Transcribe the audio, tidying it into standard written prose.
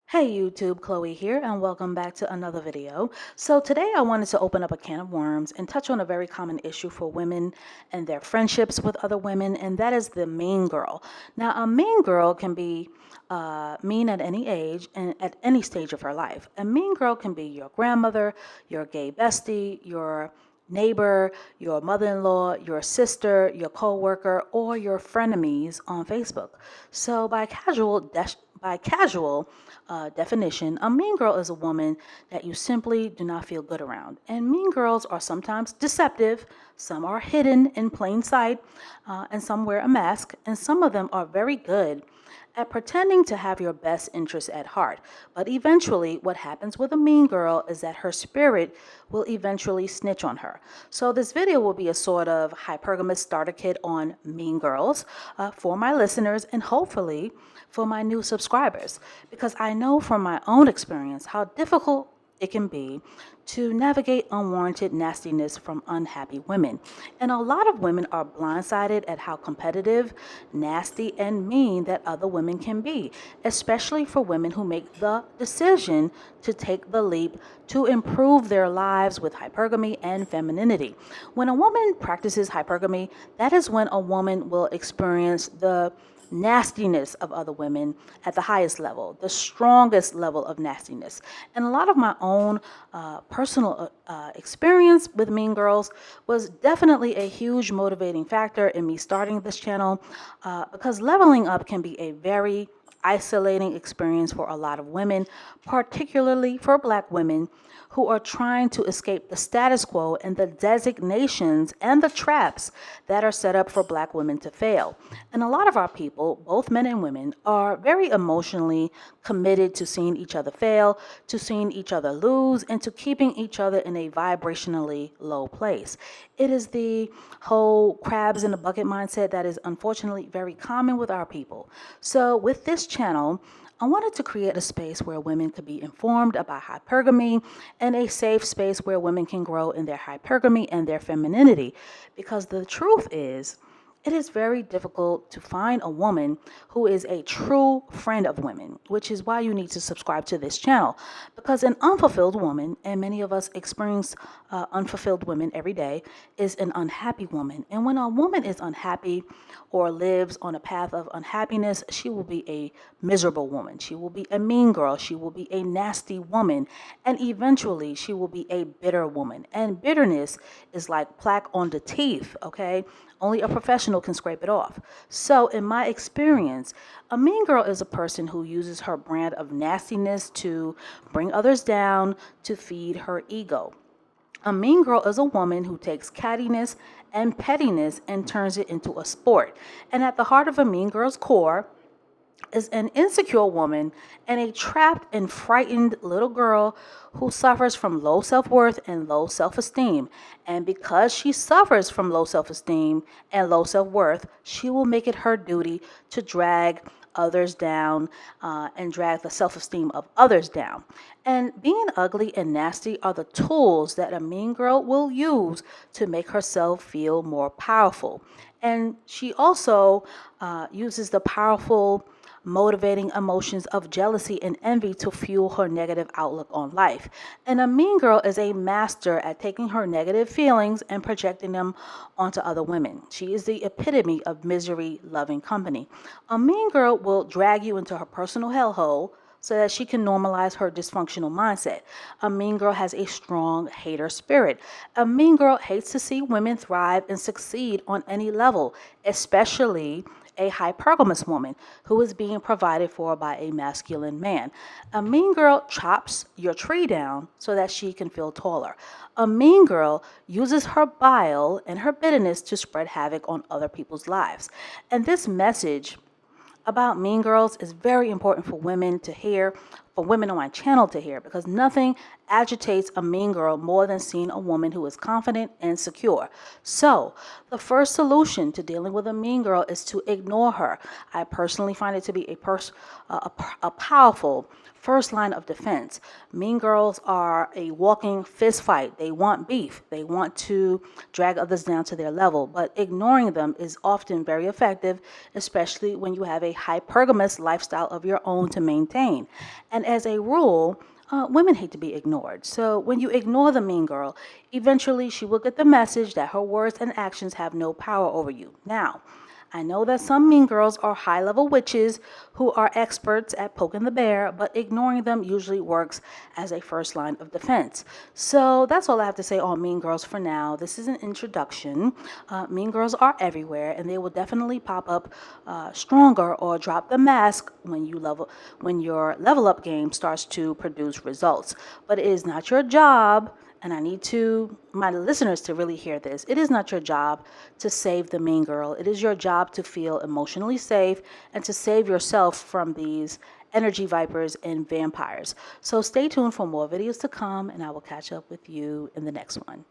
Hey YouTube, Chloe here, and welcome back to another video. So today I wanted to open up a can of worms and touch on a very common issue for women and their friendships with other women, and that is the mean girl. Now, a mean girl can be mean at any age and at any stage of her life. A mean girl can be your grandmother, your gay bestie, your neighbor, your mother-in-law, your sister, your co-worker, or your frenemies on Facebook. So by casual definition, a mean girl is a woman that you simply do not feel good around. And mean girls are sometimes deceptive, some are hidden in plain sight, and some wear a mask, and some of them are very good at pretending to have your best interests at heart. But eventually, what happens with a mean girl is that her spirit will eventually snitch on her. So this video will be a sort of hypergamous starter kit on mean girls for my listeners and hopefully for my new subscribers, because I know from my own experience how difficult it can be to navigate unwarranted nastiness from unhappy women. And a lot of women are blindsided at how competitive, nasty, and mean that other women can be, especially for women who make the decision to take the leap to improve their lives with hypergamy and femininity. When a woman practices hypergamy, that is when a woman will experience the nastiness of other women at the highest level, the strongest level of nastiness. And a lot of my own personal experience with mean girls was definitely a huge motivating factor in me starting this channel, because leveling up can be a very isolating experience for a lot of women, particularly for Black women who are trying to escape the status quo and the designations and the traps that are set up for Black women to fail. And a lot of our people, both men and women, are very emotionally committed to seeing each other fail, to seeing each other lose, and to keeping each other in a vibrationally low place. It is the whole crabs in a bucket mindset that is unfortunately very common with our people. So with this channel, I wanted to create a space where women could be informed about hypergamy and a safe space where women can grow in their hypergamy and their femininity. Because the truth is, it is very difficult to find a woman who is a true friend of women, which is why you need to subscribe to this channel. Because an unfulfilled woman, and many of us experience unfulfilled women every day, is an unhappy woman. And when a woman is unhappy or lives on a path of unhappiness, she will be a miserable woman. She will be a mean girl. She will be a nasty woman. And eventually, she will be a bitter woman. And bitterness is like plaque on the teeth, okay? Only a professional can scrape it off. So in my experience, a mean girl is a person who uses her brand of nastiness to bring others down, to feed her ego. A mean girl is a woman who takes cattiness and pettiness and turns it into a sport. And at the heart of a mean girl's core is an insecure woman and a trapped and frightened little girl who suffers from low self-worth and low self-esteem. And because she suffers from low self-esteem and low self-worth, she will make it her duty to drag others down and drag the self-esteem of others down. And being ugly and nasty are the tools that a mean girl will use to make herself feel more powerful. And she also uses the powerful motivating emotions of jealousy and envy to fuel her negative outlook on life. And a mean girl is a master at taking her negative feelings and projecting them onto other women. She is the epitome of misery-loving company. A mean girl will drag you into her personal hellhole so that she can normalize her dysfunctional mindset. A mean girl has a strong hater spirit. A mean girl hates to see women thrive and succeed on any level, especially a hypergamous woman who is being provided for by a masculine man. A mean girl chops your tree down so that she can feel taller. A mean girl uses her bile and her bitterness to spread havoc on other people's lives. And this message about mean girls is very important for women to hear, for women on my channel to hear, because nothing agitates a mean girl more than seeing a woman who is confident and secure. So the first solution to dealing with a mean girl is to ignore her. I personally find it to be a powerful first line of defense. Mean girls are a walking fist fight. They want beef. They want to drag others down to their level, but ignoring them is often very effective, especially when you have a hypergamous lifestyle of your own to maintain. And as a rule, women hate to be ignored. So when you ignore the mean girl, eventually she will get the message that her words and actions have no power over you. Now, I know that some mean girls are high level witches who are experts at poking the bear, but ignoring them usually works as a first line of defense. So that's all I have to say on mean girls for now. This is an introduction. Mean girls are everywhere, and they will definitely pop up stronger or drop the mask when your level up game starts to produce results. But it is not your job, and I need my listeners to really hear this. It is not your job to save the mean girl. It is your job to feel emotionally safe and to save yourself from these energy vipers and vampires. So stay tuned for more videos to come, and I will catch up with you in the next one.